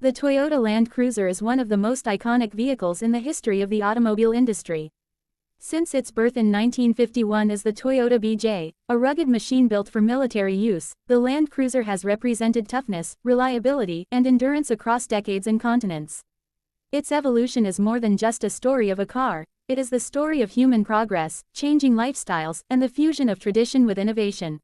The Toyota Land Cruiser is one of the most iconic vehicles in the history of the automobile industry. Since its birth in 1951 as the Toyota BJ, a rugged machine built for military use, the Land Cruiser has represented toughness, reliability, and endurance across decades and continents. Its evolution is more than just a story of a car, it is the story of human progress, changing lifestyles, and the fusion of tradition with innovation.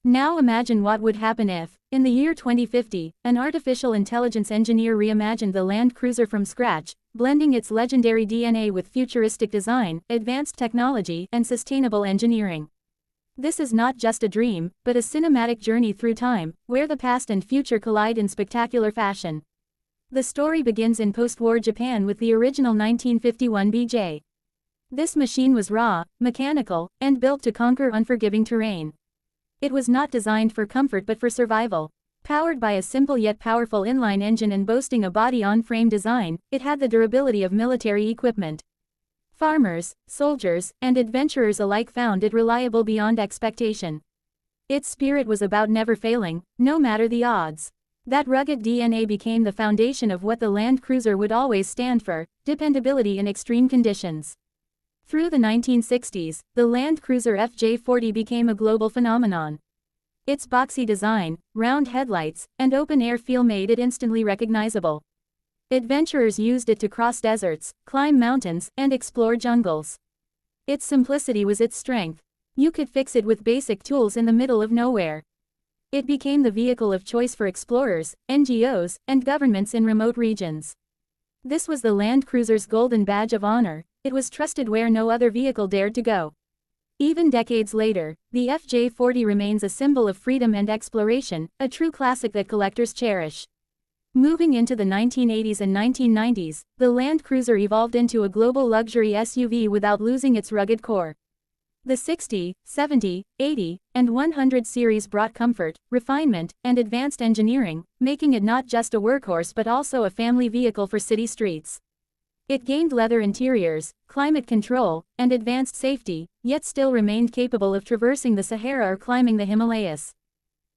Now imagine what would happen if, in the year 2050, an artificial intelligence engineer reimagined the Land Cruiser from scratch, blending its legendary DNA with futuristic design, advanced technology, and sustainable engineering. This is not just a dream, but a cinematic journey through time, where the past and future collide in spectacular fashion. The story begins in post-war Japan with the original 1951 BJ. This machine was raw, mechanical, and built to conquer unforgiving terrain. It was not designed for comfort but for survival. Powered by a simple yet powerful inline engine and boasting a body-on-frame design, it had the durability of military equipment. Farmers, soldiers, and adventurers alike found it reliable beyond expectation. Its spirit was about never failing, no matter the odds. That rugged DNA became the foundation of what the Land Cruiser would always stand for: dependability in extreme conditions. Through the 1960s, the Land Cruiser FJ40 became a global phenomenon. Its boxy design, round headlights, and open-air feel made it instantly recognizable. Adventurers used it to cross deserts, climb mountains, and explore jungles. Its simplicity was its strength. You could fix it with basic tools in the middle of nowhere. It became the vehicle of choice for explorers, NGOs, and governments in remote regions. This was the Land Cruiser's golden badge of honor. It was trusted where no other vehicle dared to go. Even decades later, the FJ40 remains a symbol of freedom and exploration, a true classic that collectors cherish. Moving into the 1980s and 1990s, the Land Cruiser evolved into a global luxury SUV without losing its rugged core. The 60, 70, 80, and 100 series brought comfort, refinement, and advanced engineering, making it not just a workhorse but also a family vehicle for city streets. It gained leather interiors, climate control, and advanced safety, yet still remained capable of traversing the Sahara or climbing the Himalayas.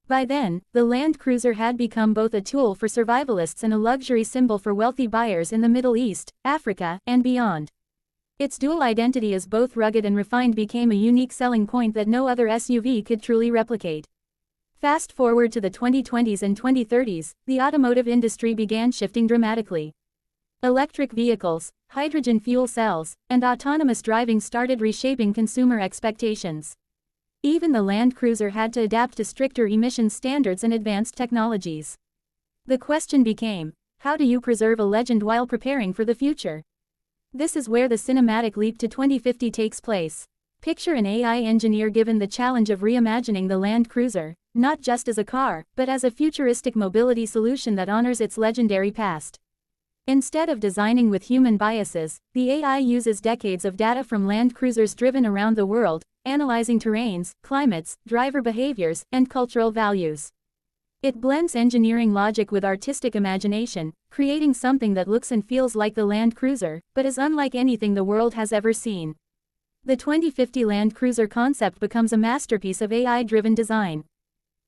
By then, the Land Cruiser had become both a tool for survivalists and a luxury symbol for wealthy buyers in the Middle East, Africa, and beyond. Its dual identity as both rugged and refined became a unique selling point that no other SUV could truly replicate. Fast forward to the 2020s and 2030s, the automotive industry began shifting dramatically. Electric vehicles, hydrogen fuel cells, and autonomous driving started reshaping consumer expectations. Even the Land Cruiser had to adapt to stricter emission standards and advanced technologies. The question became, how do you preserve a legend while preparing for the future? This is where the cinematic leap to 2050 takes place. Picture an AI engineer given the challenge of reimagining the Land Cruiser, not just as a car, but as a futuristic mobility solution that honors its legendary past. Instead of designing with human biases, the AI uses decades of data from Land Cruisers driven around the world, analyzing terrains, climates, driver behaviors, and cultural values. It blends engineering logic with artistic imagination, creating something that looks and feels like the Land Cruiser, but is unlike anything the world has ever seen. The 2050 Land Cruiser concept becomes a masterpiece of AI-driven design.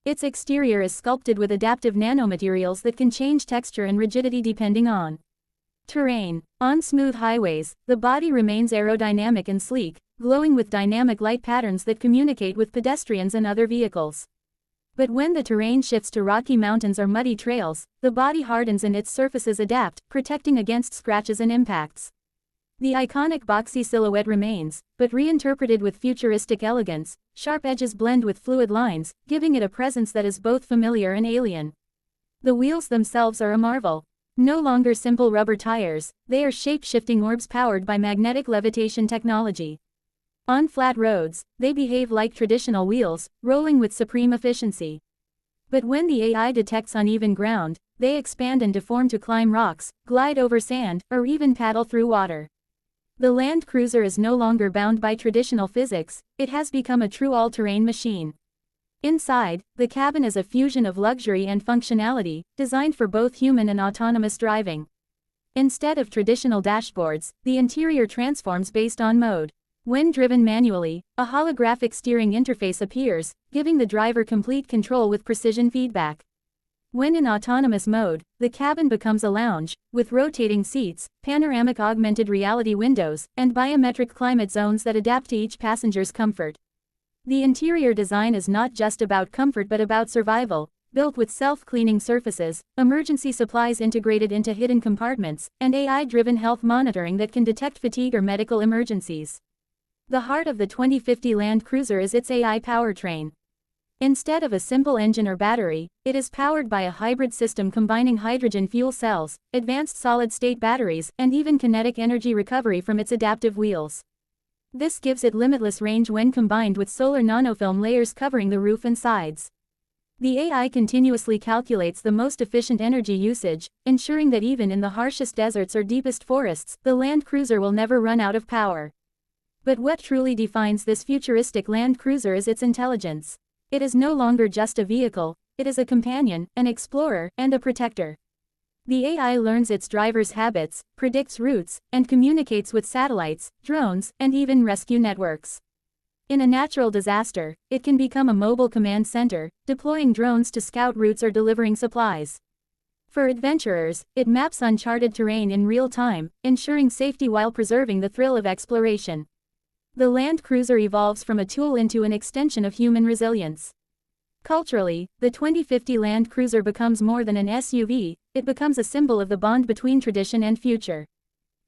Its exterior is sculpted with adaptive nanomaterials that can change texture and rigidity depending on terrain. On smooth highways, the body remains aerodynamic and sleek, glowing with dynamic light patterns that communicate with pedestrians and other vehicles. But when the terrain shifts to rocky mountains or muddy trails, the body hardens and its surfaces adapt, protecting against scratches and impacts. The iconic boxy silhouette remains, but reinterpreted with futuristic elegance. Sharp edges blend with fluid lines, giving it a presence that is both familiar and alien. The wheels themselves are a marvel. No longer simple rubber tires, they are shape-shifting orbs powered by magnetic levitation technology. On flat roads, they behave like traditional wheels, rolling with supreme efficiency. But when the AI detects uneven ground, they expand and deform to climb rocks, glide over sand, or even paddle through water. The Land Cruiser is no longer bound by traditional physics, it has become a true all-terrain machine. Inside, the cabin is a fusion of luxury and functionality, designed for both human and autonomous driving. Instead of traditional dashboards, the interior transforms based on mode. When driven manually, a holographic steering interface appears, giving the driver complete control with precision feedback. When in autonomous mode, the cabin becomes a lounge, with rotating seats, panoramic augmented reality windows, and biometric climate zones that adapt to each passenger's comfort. The interior design is not just about comfort but about survival, built with self-cleaning surfaces, emergency supplies integrated into hidden compartments, and AI-driven health monitoring that can detect fatigue or medical emergencies. The heart of the 2050 Land Cruiser is its AI powertrain. Instead of a simple engine or battery, it is powered by a hybrid system combining hydrogen fuel cells, advanced solid-state batteries, and even kinetic energy recovery from its adaptive wheels. This gives it limitless range when combined with solar nanofilm layers covering the roof and sides. The AI continuously calculates the most efficient energy usage, ensuring that even in the harshest deserts or deepest forests, the Land Cruiser will never run out of power. But what truly defines this futuristic Land Cruiser is its intelligence. It is no longer just a vehicle, it is a companion, an explorer, and a protector. The AI learns its driver's habits, predicts routes, and communicates with satellites, drones, and even rescue networks. In a natural disaster, it can become a mobile command center, deploying drones to scout routes or delivering supplies. For adventurers, it maps uncharted terrain in real time, ensuring safety while preserving the thrill of exploration. The Land Cruiser evolves from a tool into an extension of human resilience. Culturally, the 2050 Land Cruiser becomes more than an SUV, it becomes a symbol of the bond between tradition and future.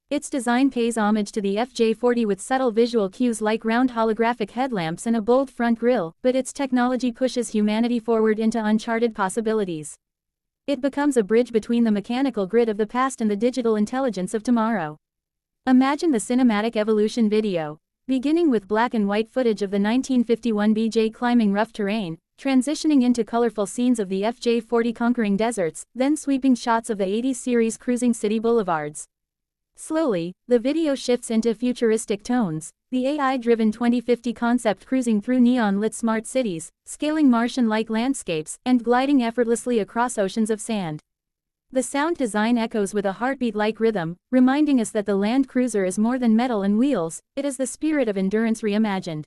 Its design pays homage to the FJ40 with subtle visual cues like round holographic headlamps and a bold front grille, but its technology pushes humanity forward into uncharted possibilities. It becomes a bridge between the mechanical grid of the past and the digital intelligence of tomorrow. Imagine the cinematic evolution video. Beginning with black and white footage of the 1951 BJ climbing rough terrain, transitioning into colorful scenes of the FJ40 conquering deserts, then sweeping shots of the 80s series cruising city boulevards. Slowly, the video shifts into futuristic tones, the AI-driven 2050 concept cruising through neon-lit smart cities, scaling Martian-like landscapes, and gliding effortlessly across oceans of sand. The sound design echoes with a heartbeat-like rhythm, reminding us that the Land Cruiser is more than metal and wheels, it is the spirit of endurance reimagined.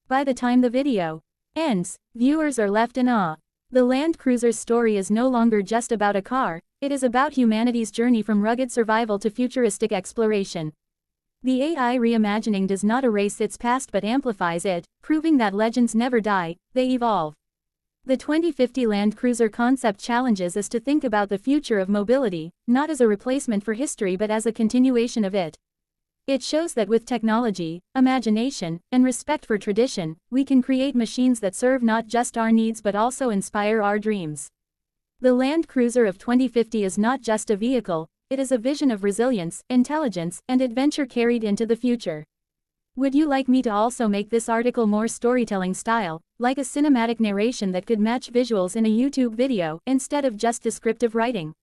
By the time the video ends, viewers are left in awe. The Land Cruiser's story is no longer just about a car, it is about humanity's journey from rugged survival to futuristic exploration. The AI reimagining does not erase its past but amplifies it, proving that legends never die, they evolve. The 2050 Land Cruiser concept challenges us to think about the future of mobility, not as a replacement for history but as a continuation of it. It shows that with technology, imagination, and respect for tradition, we can create machines that serve not just our needs but also inspire our dreams. The Land Cruiser of 2050 is not just a vehicle, it is a vision of resilience, intelligence, and adventure carried into the future. Would you like me to also make this article more storytelling style, like a cinematic narration that could match visuals in a YouTube video, instead of just descriptive writing?